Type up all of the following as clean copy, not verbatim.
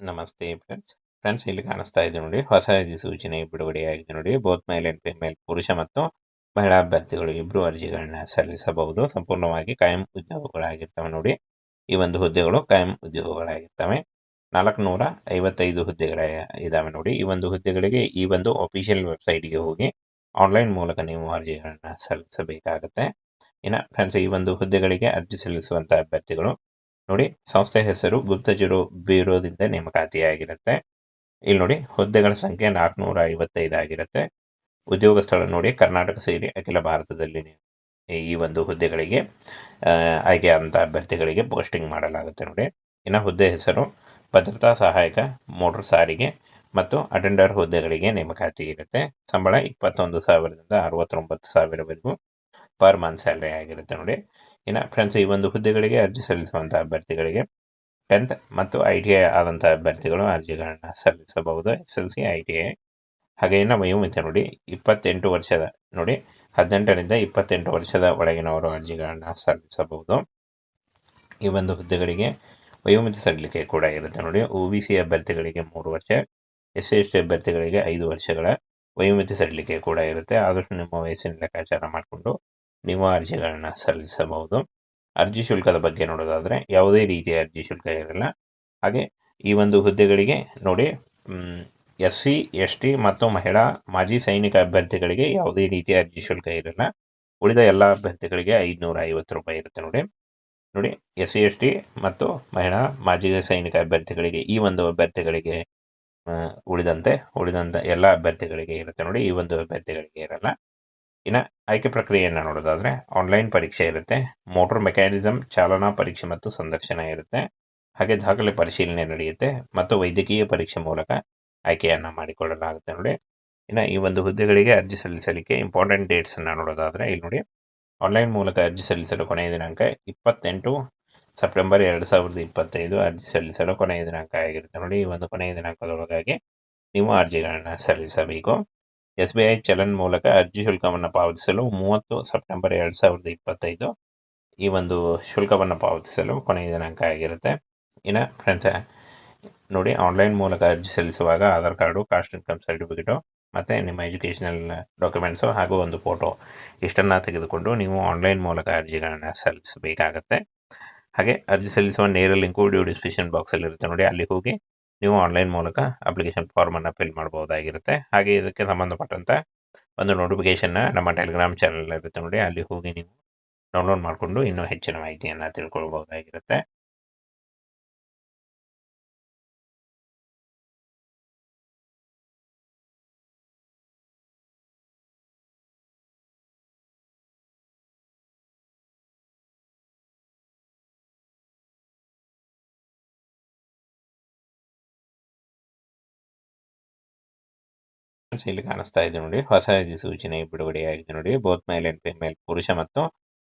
ನಮಸ್ತೆ ಫ್ರೆಂಡ್ಸ್ ಇಲ್ಲಿ ಕಾಣಿಸ್ತಾ ಇದೆ ನೋಡಿ, ಹೊಸ ಅಧಿಸೂಚನೆ ಬಿಡುಗಡೆಯಾಗಿದೆ ನೋಡಿ. ಬೋತ್ ಮೇಲ್ ಅಂಡ್ ಫಿಮೇಲ್, ಪುರುಷ ಮತ್ತು ಮಹಿಳಾ ಅಭ್ಯರ್ಥಿಗಳು ಇಬ್ಬರು ಅರ್ಜಿಗಳನ್ನ ಸಲ್ಲಿಸಬಹುದು. ಸಂಪೂರ್ಣವಾಗಿ ಕಾಯಂ ಉದ್ಯೋಗಗಳಾಗಿರ್ತವೆ ನೋಡಿ. ಈ ಒಂದು ಹುದ್ದೆಗಳು ಕಾಯಂ ಉದ್ಯೋಗಗಳಾಗಿರ್ತವೆ. 455 ಹುದ್ದೆಗಳ ಇದಾವೆ ನೋಡಿ. ಈ ಒಂದು ಹುದ್ದೆಗಳಿಗೆ ಈ ಒಂದು ಅಫಿಷಿಯಲ್ ವೆಬ್ಸೈಟ್ಗೆ ಹೋಗಿ ಆನ್ಲೈನ್ ಮೂಲಕ ನೀವು ಅರ್ಜಿಗಳನ್ನ ಸಲ್ಲಿಸಬೇಕಾಗತ್ತೆ. ಇನ್ನು ಫ್ರೆಂಡ್ಸ್, ಈ ಒಂದು ಹುದ್ದೆಗಳಿಗೆ ಅರ್ಜಿ ಸಲ್ಲಿಸುವಂಥ ಅಭ್ಯರ್ಥಿಗಳು ನೋಡಿ, ಸಂಸ್ಥೆ ಹೆಸರು ಗುಪ್ತಚರ ಬ್ಯೂರೋದಿಂದ ನೇಮಕಾತಿಯಾಗಿರುತ್ತೆ. ಇಲ್ಲಿ ನೋಡಿ, ಹುದ್ದೆಗಳ ಸಂಖ್ಯೆ 455 ಆಗಿರುತ್ತೆ. ಉದ್ಯೋಗ ಸ್ಥಳ ನೋಡಿ, ಕರ್ನಾಟಕ ಸೇರಿ ಅಖಿಲ ಭಾರತದಲ್ಲಿ ಈ ಒಂದು ಹುದ್ದೆಗಳಿಗೆ ಆಯ್ಕೆಯಾದಂಥ ಅಭ್ಯರ್ಥಿಗಳಿಗೆ ಪೋಸ್ಟಿಂಗ್ ಮಾಡಲಾಗುತ್ತೆ ನೋಡಿ. ಇನ್ನು ಹುದ್ದೆ ಹೆಸರು ಭದ್ರತಾ ಸಹಾಯಕ, ಮೋಟರ್ ಸಾರಿಗೆ ಮತ್ತು ಅಟೆಂಡರ್ ಹುದ್ದೆಗಳಿಗೆ ನೇಮಕಾತಿ ಇರುತ್ತೆ. ಸಂಬಳ 21,000ದಿಂದ 69,000ವರೆಗೂ ಪರ್ ಮಂತ್ ಸ್ಯಾಲರಿ ಆಗಿರುತ್ತೆ ನೋಡಿ. ಇನ್ನು ಫ್ರೆಂಡ್ಸ್, ಈ ಒಂದು ಹುದ್ದೆಗಳಿಗೆ ಅರ್ಜಿ ಸಲ್ಲಿಸುವಂಥ ಅಭ್ಯರ್ಥಿಗಳಿಗೆ 10th ಮತ್ತು ITI ಆದಂಥ ಅಭ್ಯರ್ಥಿಗಳು ಅರ್ಜಿಗಳನ್ನ ಸಲ್ಲಿಸಬಹುದು. SLC ITI. ಹಾಗೆ ಇನ್ನು ವಯೋಮಿತಿ ನೋಡಿ, 28 ವರ್ಷದ ನೋಡಿ, 18ರಿಂದ 28 ವರ್ಷದ ಒಳಗಿನವರು ಅರ್ಜಿಗಳನ್ನ ಸಲ್ಲಿಸಬಹುದು. ಈ ಒಂದು ಹುದ್ದೆಗಳಿಗೆ ವಯೋಮಿತಿ ಸಡಿಲಿಕೆ ಕೂಡ ಇರುತ್ತೆ ನೋಡಿ. OBC ಅಭ್ಯರ್ಥಿಗಳಿಗೆ 3 ವರ್ಷ, SC/ST ಅಭ್ಯರ್ಥಿಗಳಿಗೆ 5 ವರ್ಷಗಳ ವಯೋಮಿತಿ ಸಡಿಲಿಕೆ ಕೂಡ ಇರುತ್ತೆ. ಆದಷ್ಟು ನಿಮ್ಮ ವಯಸ್ಸಿನ ಲೆಕ್ಕಾಚಾರ ಮಾಡಿಕೊಂಡು ನೀವು ಅರ್ಜಿಗಳನ್ನ ಸಲ್ಲಿಸಬಹುದು. ಅರ್ಜಿ ಶುಲ್ಕದ ಬಗ್ಗೆ ನೋಡೋದಾದರೆ ಯಾವುದೇ ರೀತಿಯ ಅರ್ಜಿ ಶುಲ್ಕ ಇರಲ್ಲ. ಹಾಗೆ ಈ ಒಂದು ಹುದ್ದೆಗಳಿಗೆ ನೋಡಿ, SC, ST ಮತ್ತು ಮಹಿಳಾ ಮಾಜಿ ಸೈನಿಕ ಅಭ್ಯರ್ಥಿಗಳಿಗೆ ಯಾವುದೇ ರೀತಿಯ ಅರ್ಜಿ ಶುಲ್ಕ ಇರಲ್ಲ. ಉಳಿದ ಎಲ್ಲ ಅಭ್ಯರ್ಥಿಗಳಿಗೆ 550 ರೂಪಾಯಿ ಇರುತ್ತೆ ನೋಡಿ. SC, ST ಮತ್ತು ಮಹಿಳಾ ಮಾಜಿ ಸೈನಿಕ ಅಭ್ಯರ್ಥಿಗಳಿಗೆ, ಈ ಒಂದು ಅಭ್ಯರ್ಥಿಗಳಿಗೆ ಉಳಿದಂತೆ ಎಲ್ಲ ಅಭ್ಯರ್ಥಿಗಳಿಗೆ ಇರುತ್ತೆ ನೋಡಿ. ಈ ಒಂದು ಅಭ್ಯರ್ಥಿಗಳಿಗೆ ಇರಲ್ಲ. ಇನ್ನು ಆಯ್ಕೆ ಪ್ರಕ್ರಿಯೆಯನ್ನು ನೋಡೋದಾದರೆ ಆನ್ಲೈನ್ ಪರೀಕ್ಷೆ ಇರುತ್ತೆ. ಮೋಟರ್ ಮೆಕ್ಯಾನಿಸಮ್ ಚಾಲನಾ ಪರೀಕ್ಷೆ ಮತ್ತು ಸಂದರ್ಶನ ಇರುತ್ತೆ. ಹಾಗೆ ದಾಖಲೆ ಪರಿಶೀಲನೆ ನಡೆಯುತ್ತೆ ಮತ್ತು ವೈದ್ಯಕೀಯ ಪರೀಕ್ಷೆ ಮೂಲಕ ಆಯ್ಕೆಯನ್ನು ಮಾಡಿಕೊಳ್ಳಲಾಗುತ್ತೆ ನೋಡಿ. ಇನ್ನು ಈ ಒಂದು ಹುದ್ದೆಗಳಿಗೆ ಅರ್ಜಿ ಸಲ್ಲಿಸಲಿಕ್ಕೆ ಇಂಪಾರ್ಟೆಂಟ್ ಡೇಟ್ಸನ್ನು ನೋಡೋದಾದರೆ ಇಲ್ಲಿ ನೋಡಿ, ಆನ್ಲೈನ್ ಮೂಲಕ ಅರ್ಜಿ ಸಲ್ಲಿಸಲು ಕೊನೆಯ ದಿನಾಂಕ 28 ಸೆಪ್ಟೆಂಬರ್ 2025 ಅರ್ಜಿ ಸಲ್ಲಿಸಲು ಕೊನೆಯ ದಿನಾಂಕ ಆಗಿರುತ್ತೆ ನೋಡಿ. ಈ ಒಂದು ಕೊನೆಯ ದಿನಾಂಕದೊಳಗಾಗಿ ನೀವು ಅರ್ಜಿಗಳನ್ನು ಸಲ್ಲಿಸಬೇಕು. SBI ಚಲನ್ ಮೂಲಕ ಅರ್ಜಿ ಶುಲ್ಕವನ್ನು ಪಾವತಿಸಲು 30 ಸೆಪ್ಟೆಂಬರ್ 2025 ಈ ಒಂದು ಶುಲ್ಕವನ್ನು ಪಾವತಿಸಲು ಕೊನೆಯ ದಿನಾಂಕ ಆಗಿರುತ್ತೆ. ಇನ್ನು ಫ್ರೆಂಡ್ಸ್ ನೋಡಿ, ಆನ್ಲೈನ್ ಮೂಲಕ ಅರ್ಜಿ ಸಲ್ಲಿಸುವಾಗ Aadhaar card, caste income certificate ಮತ್ತು ನಿಮ್ಮ ಎಜುಕೇಷನಲ್ ಡಾಕ್ಯುಮೆಂಟ್ಸು ಹಾಗೂ ಒಂದು ಫೋಟೋ ಇಷ್ಟನ್ನು ತೆಗೆದುಕೊಂಡು ನೀವು ಆನ್ಲೈನ್ ಮೂಲಕ ಅರ್ಜಿಗಳನ್ನು ಸಲ್ಲಿಸಬೇಕಾಗತ್ತೆ. ಹಾಗೆ ಅರ್ಜಿ ಸಲ್ಲಿಸುವ ನೇರ ಲಿಂಕು ಡಿಸ್ಕ್ರಿಪ್ಷನ್ ಬಾಕ್ಸಲ್ಲಿರುತ್ತೆ ನೋಡಿ. ಅಲ್ಲಿ ಹೋಗಿ ನೀವು ಆನ್ಲೈನ್ ಮೂಲಕ ಅಪ್ಲಿಕೇಶನ್ ಫಾರ್ಮನ್ನು ಫಿಲ್ ಮಾಡ್ಬೋದಾಗಿರುತ್ತೆ. ಹಾಗೆ ಇದಕ್ಕೆ ಸಂಬಂಧಪಟ್ಟಂಥ ಒಂದು ನೋಟಿಫಿಕೇಷನ್ನ ನಮ್ಮ ಟೆಲಿಗ್ರಾಮ್ ಚಾನಲ್ ಇರುತ್ತೆ ನೋಡಿ. ಅಲ್ಲಿ ಹೋಗಿ ನೀವು ಡೌನ್ಲೋಡ್ ಮಾಡಿಕೊಂಡು ಇನ್ನೂ ಹೆಚ್ಚಿನ ಮಾಹಿತಿಯನ್ನು ತಿಳ್ಕೊಳ್ಬೋದಾಗಿರುತ್ತೆ. ಇಲ್ಲಿ ಕಾಣಿಸ್ತಾ ಇದೆ ನೋಡಿ, ಹೊಸ ಅಧಿಸೂಚನೆ ಬಿಡುಗಡೆಯಾಗಿದೆ ನೋಡಿ. ಬೋತ್ ಮೇಲ್ ಅಂಡ್ ಫಿಮೇಲ್, ಪುರುಷ ಮತ್ತು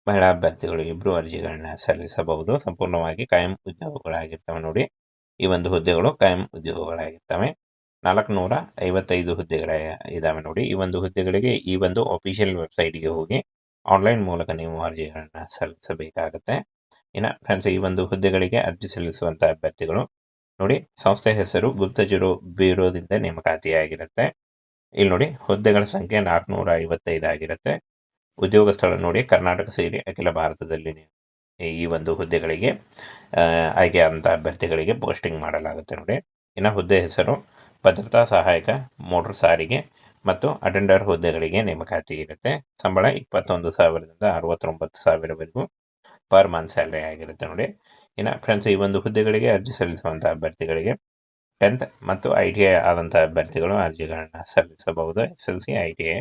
ಮಹಿಳಾ ಅಭ್ಯರ್ಥಿಗಳು ಇಬ್ಬರು ಅರ್ಜಿಗಳನ್ನ ಸಲ್ಲಿಸಬಹುದು. ಸಂಪೂರ್ಣವಾಗಿ ಕಾಯಂ ಉದ್ಯೋಗಗಳಾಗಿರ್ತವೆ ನೋಡಿ. ಈ ಒಂದು ಹುದ್ದೆಗಳು ಕಾಯಂ ಉದ್ಯೋಗಗಳಾಗಿರ್ತವೆ. 455 ಹುದ್ದೆಗಳ ಇದಾವೆ ನೋಡಿ. ಈ ಒಂದು ಹುದ್ದೆಗಳಿಗೆ ಈ ಒಂದು ಅಫಿಷಿಯಲ್ ವೆಬ್ಸೈಟ್ಗೆ ಹೋಗಿ ಆನ್ಲೈನ್ ಮೂಲಕ ನೀವು ಅರ್ಜಿಗಳನ್ನ ಸಲ್ಲಿಸಬೇಕಾಗತ್ತೆ. ಇನ್ನು ಫ್ರೆಂಡ್ಸ್, ಈ ಒಂದು ಹುದ್ದೆಗಳಿಗೆ ಅರ್ಜಿ ಸಲ್ಲಿಸುವಂಥ ಅಭ್ಯರ್ಥಿಗಳು ನೋಡಿ, ಸಂಸ್ಥೆ ಹೆಸರು ಗುಪ್ತಚರ ಬ್ಯೂರೋದಿಂದ ನೇಮಕಾತಿಯಾಗಿರುತ್ತೆ. ಇಲ್ಲಿ ನೋಡಿ, ಹುದ್ದೆಗಳ ಸಂಖ್ಯೆ 455 ಆಗಿರುತ್ತೆ. ಉದ್ಯೋಗ ಸ್ಥಳ ನೋಡಿ, ಕರ್ನಾಟಕ ಸೇರಿ ಅಖಿಲ ಭಾರತದಲ್ಲಿ ಈ ಒಂದು ಹುದ್ದೆಗಳಿಗೆ ಆಯ್ಕೆಯಾದಂಥ ಅಭ್ಯರ್ಥಿಗಳಿಗೆ ಪೋಸ್ಟಿಂಗ್ ಮಾಡಲಾಗುತ್ತೆ ನೋಡಿ. ಇನ್ನು ಹುದ್ದೆ ಹೆಸರು ಭದ್ರತಾ ಸಹಾಯಕ, ಮೋಟರ್ ಸಾರಿಗೆ ಮತ್ತು ಅಟೆಂಡರ್ ಹುದ್ದೆಗಳಿಗೆ ನೇಮಕಾತಿ ಇರುತ್ತೆ. ಸಂಬಳ 21,000ದಿಂದ 69,000ವರೆಗೂ ಪರ್ ಮಂತ್ ಸ್ಯಾಲರಿ ಆಗಿರುತ್ತೆ ನೋಡಿ. ಇನ್ನು ಫ್ರೆಂಡ್ಸ್, ಈ ಒಂದು ಹುದ್ದೆಗಳಿಗೆ ಅರ್ಜಿ ಸಲ್ಲಿಸುವಂಥ ಅಭ್ಯರ್ಥಿಗಳಿಗೆ 10th ಮತ್ತು ITI ಆದಂಥ ಅಭ್ಯರ್ಥಿಗಳು ಅರ್ಜಿಗಳನ್ನ ಸಲ್ಲಿಸಬಹುದು. SLC ITI.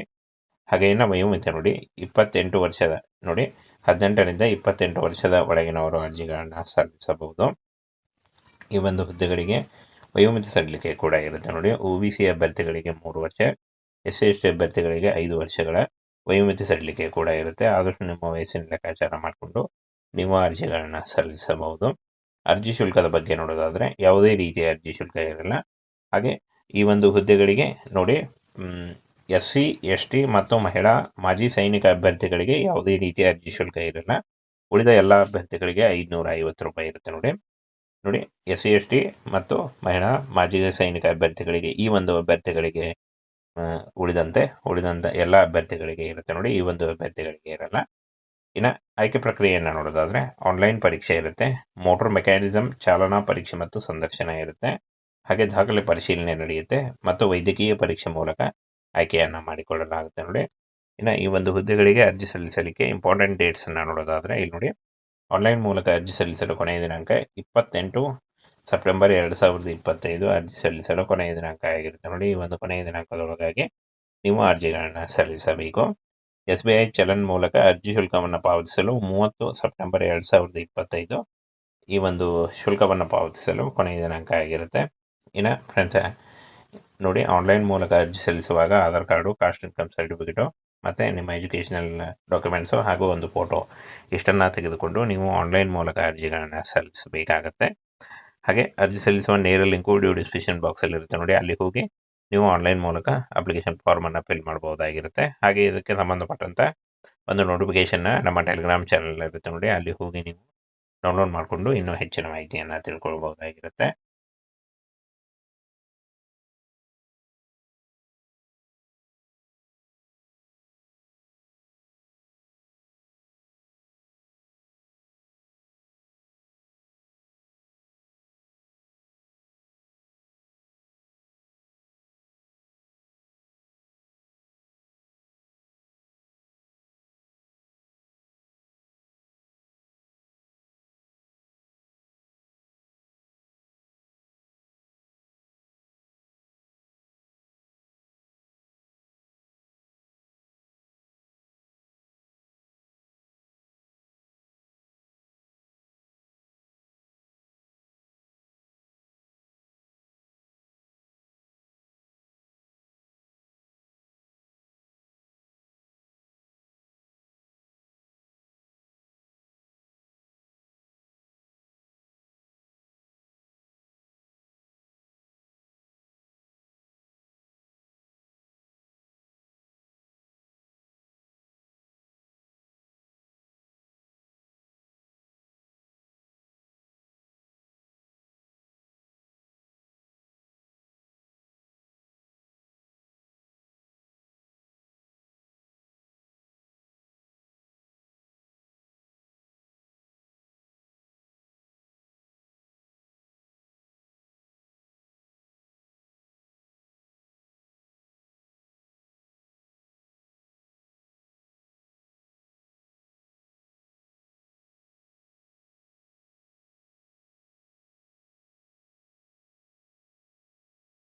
ಹಾಗೆ ಇನ್ನು ವಯೋಮಿತಿ ನೋಡಿ, 28 ವರ್ಷದ ನೋಡಿ, 18ರಿಂದ 28 ವರ್ಷದ ಒಳಗಿನವರು ಅರ್ಜಿಗಳನ್ನ ಸಲ್ಲಿಸಬಹುದು. ಈ ಒಂದು ಹುದ್ದೆಗಳಿಗೆ ವಯೋಮಿತಿ ಸಡಿಲಿಕೆ ಕೂಡ ಇರುತ್ತೆ ನೋಡಿ. OBC ಅಭ್ಯರ್ಥಿಗಳಿಗೆ 3 ವರ್ಷ, SC/ST ಅಭ್ಯರ್ಥಿಗಳಿಗೆ 5 ವರ್ಷಗಳ ವಯೋಮಿತಿ ಸಡಿಲಿಕೆ ಕೂಡ ಇರುತ್ತೆ. ಆದಷ್ಟು ನಿಮ್ಮ ವಯಸ್ಸಿನ ಲೆಕ್ಕಾಚಾರ ಮಾಡಿಕೊಂಡು ನೀವು ಅರ್ಜಿಗಳನ್ನ ಸಲ್ಲಿಸಬಹುದು. ಅರ್ಜಿ ಶುಲ್ಕದ ಬಗ್ಗೆ ನೋಡೋದಾದರೆ ಯಾವುದೇ ರೀತಿಯ ಅರ್ಜಿ ಶುಲ್ಕ ಇರಲ್ಲ. ಹಾಗೆ ಈ ಒಂದು ಹುದ್ದೆಗಳಿಗೆ ನೋಡಿ, SC, ST ಮತ್ತು ಮಹಿಳಾ ಮಾಜಿ ಸೈನಿಕ ಅಭ್ಯರ್ಥಿಗಳಿಗೆ ಯಾವುದೇ ರೀತಿಯ ಅರ್ಜಿ ಶುಲ್ಕ ಇರಲ್ಲ. ಉಳಿದ ಎಲ್ಲ ಅಭ್ಯರ್ಥಿಗಳಿಗೆ 550 ರೂಪಾಯಿ ಇರುತ್ತೆ ನೋಡಿ. ನೋಡಿ SC/ST ಮತ್ತು ಮಹಿಳಾ ಮಾಜಿ ಸೈನಿಕ ಅಭ್ಯರ್ಥಿಗಳಿಗೆ ಈ ಒಂದು ಅಭ್ಯರ್ಥಿಗಳಿಗೆ ಉಳಿದಂತೆ ಎಲ್ಲ ಅಭ್ಯರ್ಥಿಗಳಿಗೆ ಇರುತ್ತೆ ನೋಡಿ, ಈ ಒಂದು ಅಭ್ಯರ್ಥಿಗಳಿಗೆ ಇರಲ್ಲ. ಇನ್ನು ಆಯ್ಕೆ ಪ್ರಕ್ರಿಯೆಯನ್ನು ನೋಡೋದಾದರೆ ಆನ್ಲೈನ್ ಪರೀಕ್ಷೆ ಇರುತ್ತೆ, ಮೋಟರ್ ಮೆಕ್ಯಾನಿಸಮ್ ಚಾಲನಾ ಪರೀಕ್ಷೆ ಮತ್ತು ಸಂದರ್ಶನ ಇರುತ್ತೆ, ಹಾಗೆ ದಾಖಲೆ ಪರಿಶೀಲನೆ ನಡೆಯುತ್ತೆ ಮತ್ತು ವೈದ್ಯಕೀಯ ಪರೀಕ್ಷೆ ಮೂಲಕ ಆಯ್ಕೆಯನ್ನು ಮಾಡಿಕೊಳ್ಳಲಾಗುತ್ತೆ ನೋಡಿ. ಇನ್ನು ಈ ಒಂದು ಹುದ್ದೆಗಳಿಗೆ ಅರ್ಜಿ ಸಲ್ಲಿಸಲಿಕ್ಕೆ ಇಂಪಾರ್ಟೆಂಟ್ ಡೇಟ್ಸನ್ನು ನೋಡೋದಾದರೆ ಇಲ್ಲಿ ನೋಡಿ, ಆನ್ಲೈನ್ ಮೂಲಕ ಅರ್ಜಿ ಸಲ್ಲಿಸಲು ಕೊನೆಯ ದಿನಾಂಕ 28 ಸೆಪ್ಟೆಂಬರ್ 2025 ಅರ್ಜಿ ಸಲ್ಲಿಸಲು ಕೊನೆಯ ದಿನಾಂಕ ಆಗಿರುತ್ತೆ ನೋಡಿ. ಈ ಒಂದು ಕೊನೆಯ ದಿನಾಂಕದೊಳಗಾಗಿ ನೀವು ಅರ್ಜಿಗಳನ್ನು ಸಲ್ಲಿಸಬೇಕು. SBI ಚಲನ್ ಮೂಲಕ ಅರ್ಜಿ ಶುಲ್ಕವನ್ನು ಪಾವತಿಸಲು 30 ಸೆಪ್ಟೆಂಬರ್ 2025 ಈ ಒಂದು ಶುಲ್ಕವನ್ನು ಪಾವತಿಸಲು ಕೊನೆಯ ದಿನಾಂಕ ಆಗಿರುತ್ತೆ. ಇನ್ನು ಫ್ರೆಂಡ್ಸ್ ನೋಡಿ, ಆನ್ಲೈನ್ ಮೂಲಕ ಅರ್ಜಿ ಸಲ್ಲಿಸುವಾಗ Aadhaar card, caste income certificate ಮತ್ತು ನಿಮ್ಮ ಎಜುಕೇಷನಲ್ ಡಾಕ್ಯುಮೆಂಟ್ಸು ಹಾಗೂ ಒಂದು ಫೋಟೋ ಇಷ್ಟನ್ನು ತೆಗೆದುಕೊಂಡು ನೀವು ಆನ್ಲೈನ್ ಮೂಲಕ ಅರ್ಜಿಗಳನ್ನು ಸಲ್ಲಿಸಬೇಕಾಗತ್ತೆ. ಹಾಗೆ ಅರ್ಜಿ ಸಲ್ಲಿಸುವ ನೇರ ಲಿಂಕು ಡಿಸ್ಕ್ರಿಪ್ಷನ್ ಬಾಕ್ಸಲ್ಲಿರುತ್ತೆ ನೋಡಿ, ಅಲ್ಲಿ ಹೋಗಿ ನೀವು ಆನ್ಲೈನ್ ಮೂಲಕ ಅಪ್ಲಿಕೇಶನ್ ಫಾರ್ಮನ್ನು ಫಿಲ್ ಮಾಡ್ಬೋದಾಗಿರುತ್ತೆ. ಹಾಗೆ ಇದಕ್ಕೆ ಸಂಬಂಧಪಟ್ಟಂಥ ಒಂದು ನೋಟಿಫಿಕೇಷನ್ನ ನಮ್ಮ ಟೆಲಿಗ್ರಾಮ್ ಚಾನಲ್ ಇರುತ್ತೆ ನೋಡಿ, ಅಲ್ಲಿ ಹೋಗಿ ನೀವು ಡೌನ್ಲೋಡ್ ಮಾಡಿಕೊಂಡು ಇನ್ನೂ ಹೆಚ್ಚಿನ ಮಾಹಿತಿಯನ್ನು ತಿಳ್ಕೊಳ್ಬೋದಾಗಿರುತ್ತೆ.